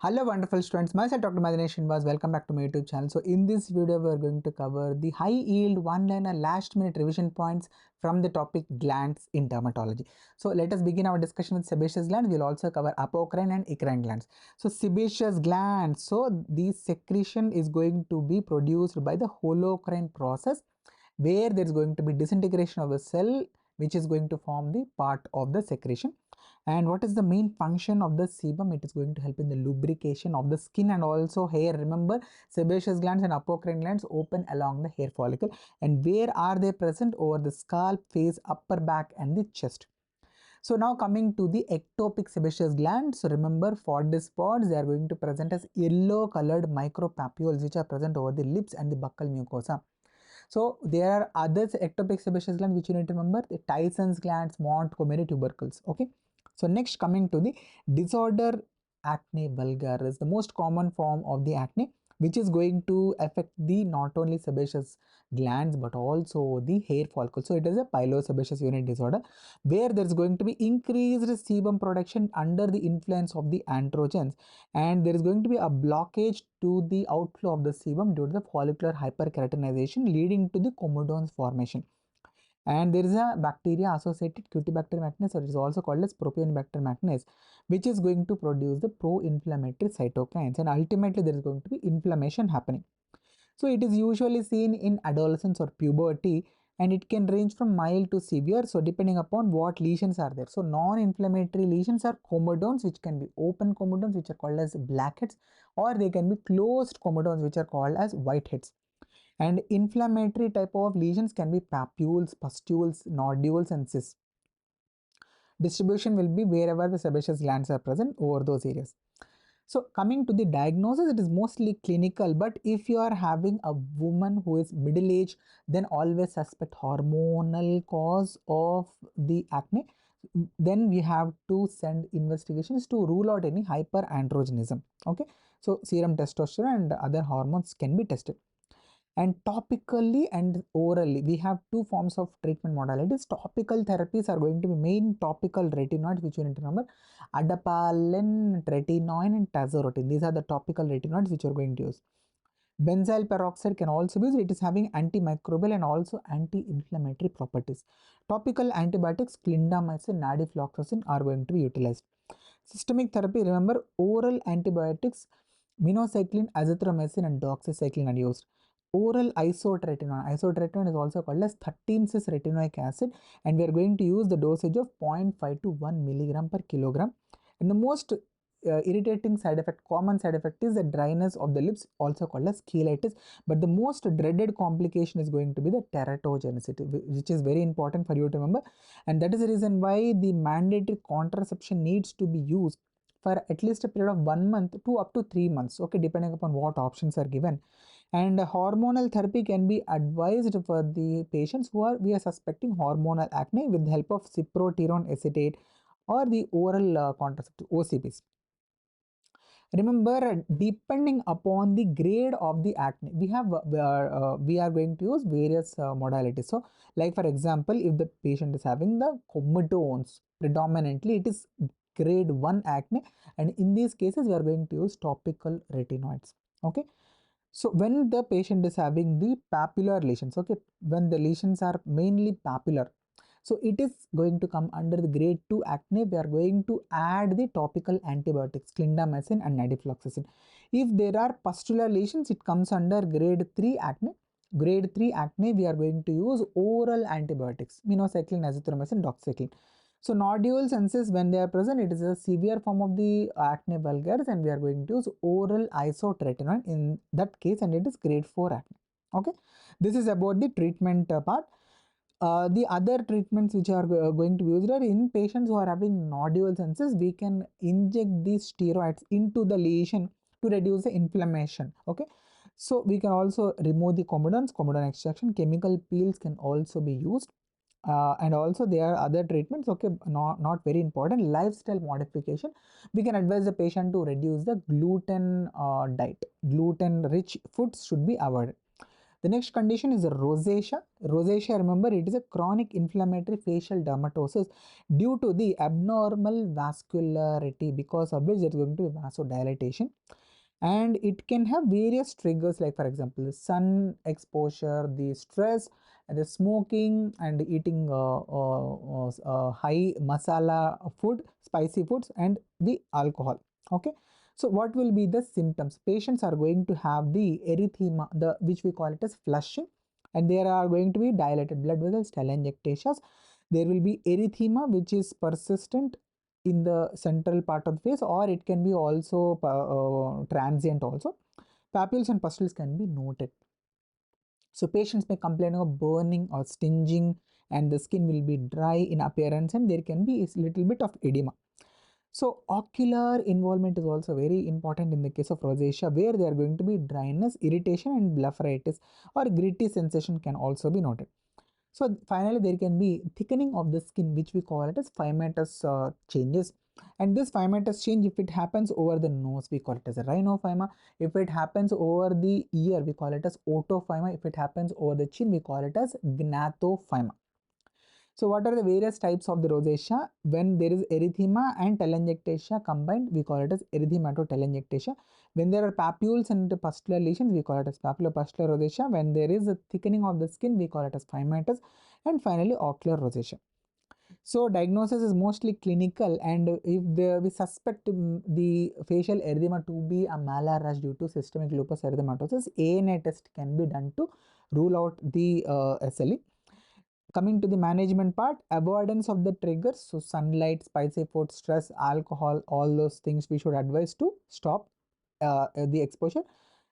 Hello wonderful students, myself Dr. Maddineni Srinivas, welcome back to my YouTube channel. So in this video we are going to cover the high yield one-liner last minute revision points from the topic glands in dermatology. So let us begin our discussion with sebaceous glands. We will also cover apocrine and eccrine glands. So sebaceous glands, so the secretion is going to be produced by the holocrine process where there is going to be disintegration of the cell which is going to form the part of the secretion. And what is the main function of the sebum? It is going to help in the lubrication of the skin and also hair. Remember, sebaceous glands and apocrine glands open along the hair follicle. And where are they present? Over the scalp, face, upper back and the chest. So now coming to the ectopic sebaceous glands. So remember, for these spots, they are going to present as yellow colored micropapules which are present over the lips and the buccal mucosa. So there are other ectopic sebaceous glands which you need to remember, the Tyson's glands, Montgomery tubercles. Okay. So next, coming to the disorder acne vulgaris, the most common form of the acne, which is going to affect the not only sebaceous glands but also the hair follicle. So it is a pilosebaceous unit disorder where there is going to be increased sebum production under the influence of the androgens, and there is going to be a blockage to the outflow of the sebum due to the follicular hyperkeratinization leading to the comedones formation. And there is a bacteria associated Cutibacter magnes, or it is also called as Propionibacter magnes, which is going to produce the pro-inflammatory cytokines, and ultimately there is going to be inflammation happening. So it is usually seen in adolescence or puberty, and it can range from mild to severe, so depending upon what lesions are there. So non-inflammatory lesions are comedones, which can be open comedones which are called as blackheads, or they can be closed comedones which are called as whiteheads. And inflammatory type of lesions can be papules, pustules, nodules and cysts. Distribution will be wherever the sebaceous glands are present over those areas. So coming to the diagnosis, it is mostly clinical, but if you are having a woman who is middle age, then always suspect hormonal cause of the acne. Then we have to send investigations to rule out any hyperandrogenism. Okay, so serum testosterone and other hormones can be tested. And topically and orally, we have two forms of treatment modalities. Topical therapies are going to be main topical retinoids, which you need to remember: adapalene, tretinoin and tazarotene. These are the topical retinoids which you are going to use. Benzyl peroxide can also be used. It is having antimicrobial and also anti-inflammatory properties. Topical antibiotics, clindamycin, nadifloxacin are going to be utilized. Systemic therapy, remember, oral antibiotics, minocycline, azithromycin and doxycycline are used. Oral isotretinoin. Isotretinoin is also called as 13-cis retinoic acid, and we are going to use the dosage of 0.5 to 1 milligram per kilogram. And the most irritating side effect, common side effect, is the dryness of the lips, also called as cheilitis. But the most dreaded complication is going to be the teratogenicity, which is very important for you to remember. And that is the reason why the mandatory contraception needs to be used for at least a period of 1 month to up to 3 months, okay, depending upon what options are given. And hormonal therapy can be advised for the patients we are suspecting hormonal acne with the help of cyproterone acetate or the oral contraceptive OCPs. Remember, depending upon the grade of the acne, we are going to use various modalities. So, like for example, if the patient is having the comedones, predominantly it is grade 1 acne, and in these cases we are going to use topical retinoids. Okay. So when the patient is having the papular lesions, okay, when the lesions are mainly papular, so it is going to come under the grade 2 acne. We are going to add the topical antibiotics, clindamycin and nadifloxacin. If there are pustular lesions, it comes under grade 3 acne. Grade 3 acne, we are going to use oral antibiotics, minocycline, azithromycin, doxycycline. So nodules and cysts, when they are present, it is a severe form of the acne vulgaris, and we are going to use oral isotretinoin in that case, and it is grade 4 acne. Okay, this is about the treatment part. The other treatments which are going to be used are in patients who are having nodules and cysts. We can inject these steroids into the lesion to reduce the inflammation. Okay, so we can also remove the comedones, comedone extraction. Chemical peels can also be used. And also there are other treatments, okay, not very important. Lifestyle modification, we can advise the patient to reduce the gluten diet. Gluten rich foods should be avoided. The next condition is rosacea. Rosacea, remember, it is a chronic inflammatory facial dermatosis due to the abnormal vascularity, because of which there is going to be vasodilatation. And it can have various triggers, like for example, the sun exposure, the stress, and the smoking, and eating high masala food, spicy foods, and the alcohol. Okay. So what will be the symptoms? Patients are going to have the erythema, which we call it as flushing, and there are going to be dilated blood vessels, telangiectasias. There will be erythema, which is persistent in the central part of the face, or it can be also transient also. Papules and pustules can be noted. So patients may complain of burning or stinging, and the skin will be dry in appearance, and there can be a little bit of edema. So ocular involvement is also very important in the case of rosacea, where there are going to be dryness, irritation, and blepharitis or gritty sensation can also be noted. So finally, there can be thickening of the skin, which we call it as phymatous changes. And this phymatous change, if it happens over the nose, we call it as a rhinophyma. If it happens over the ear, we call it as otophyma. If it happens over the chin, we call it as gnatophyma. So what are the various types of the rosacea? When there is erythema and telangiectasia combined, we call it as erythematotelangiectasia. When there are papules and pustular lesions, we call it as papulopustular rosacea. When there is a thickening of the skin, we call it as phymatous. And finally, ocular rosacea. So diagnosis is mostly clinical, and if we suspect the facial erythema to be a malar rash due to systemic lupus erythematosus, ANA test can be done to rule out the SLE. Coming to the management part, avoidance of the triggers, so sunlight, spicy food, stress, alcohol, all those things we should advise to stop the exposure.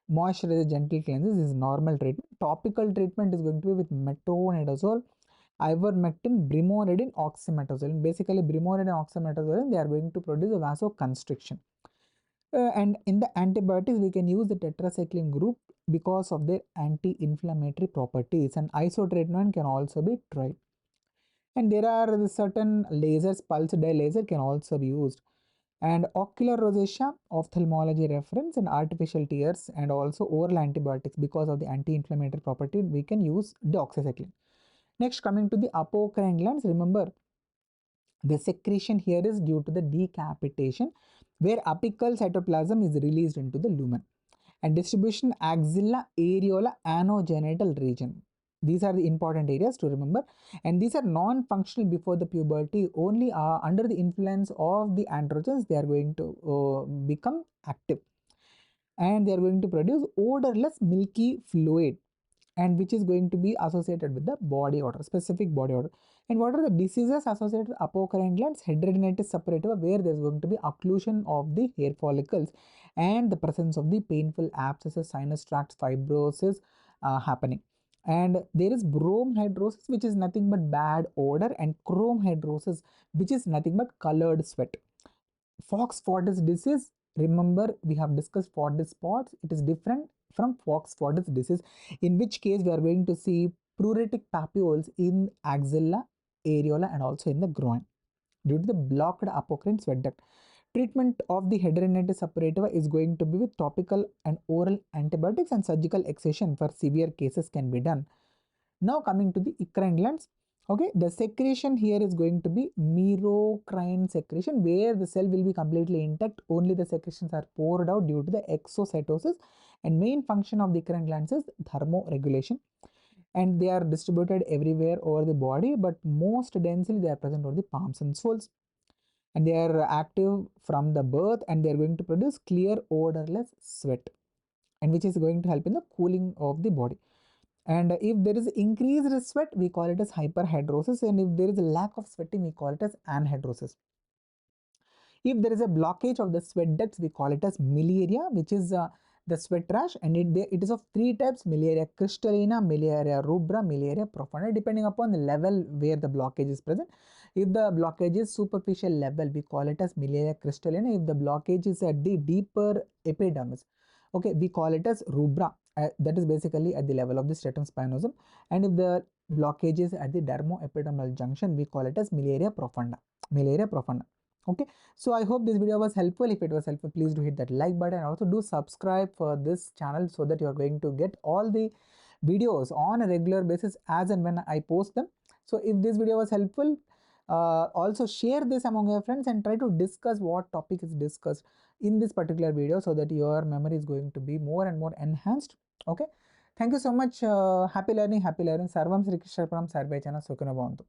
Moisturizer, gentle cleanses is normal treatment. Topical treatment is going to be with metronidazole, ivermectin, brimonidine, oxymetazoline. Basically, brimonidine and oxymetazoline, they are going to produce a vasoconstriction. And in the antibiotics, we can use the tetracycline group because of their anti-inflammatory properties, and isotretinoin can also be tried. And there are certain lasers, pulse dye laser can also be used. And ocular rosacea, ophthalmology reference, and artificial tears, and also oral antibiotics because of the anti-inflammatory property, we can use doxycycline. Next, coming to the apocrine glands, remember the secretion here is due to the decapitation, where apical cytoplasm is released into the lumen. And distribution axilla, areola, anogenital region. These are the important areas to remember, and these are non-functional before the puberty. Only under the influence of the androgens they are going to become active, and they are going to produce odorless milky fluid, and which is going to be associated with the body odor, specific body odor. And what are the diseases associated with apocrine glands? Hidradenitis suppurativa, where there is going to be occlusion of the hair follicles and the presence of the painful abscesses, sinus tract fibrosis happening. And there is bromhidrosis, which is nothing but bad odor, and chromhidrosis, which is nothing but colored sweat. Fox-Fordyce disease, remember we have discussed Fordyce spots. It is different from Fox-Fordyce disease, in which case we are going to see pruritic papules in axilla, areola, and also in the groin due to the blocked apocrine sweat duct. Treatment of the hidradenitis suppurativa is going to be with topical and oral antibiotics, and surgical excision for severe cases can be done. Now coming to the eccrine glands. Okay, the secretion here is going to be merocrine secretion, where the cell will be completely intact. Only the secretions are poured out due to the exocytosis, and main function of the eccrine glands is thermoregulation, and they are distributed everywhere over the body, but most densely they are present on the palms and soles, and they are active from the birth, and they are going to produce clear odorless sweat, and which is going to help in the cooling of the body. And if there is increased sweat, we call it as hyperhidrosis, and if there is a lack of sweating, we call it as anhidrosis. If there is a blockage of the sweat ducts, we call it as miliaria, which is the sweat rash, and it is of three types: miliaria crystallina, miliaria rubra, miliaria profunda, depending upon the level where the blockage is present. If the blockage is superficial level, we call it as miliaria crystallina. If the blockage is at the deeper epidermis, okay, we call it as rubra. That is basically at the level of the stratum spinosum. And if the blockage is at the dermoepidermal junction, we call it as miliaria profunda. Miliaria profunda. Okay, so I hope this video was helpful. If it was helpful, please do hit that like button, and also do subscribe for this channel so that you are going to get all the videos on a regular basis as and when I post them. So if this video was helpful, also share this among your friends and try to discuss what topic is discussed in this particular video so that your memory is going to be more and more enhanced. Okay, thank you so much. Happy learning, happy learning. Sarvam Sri Krishna Sarve Chana Sukhana Bhavantu.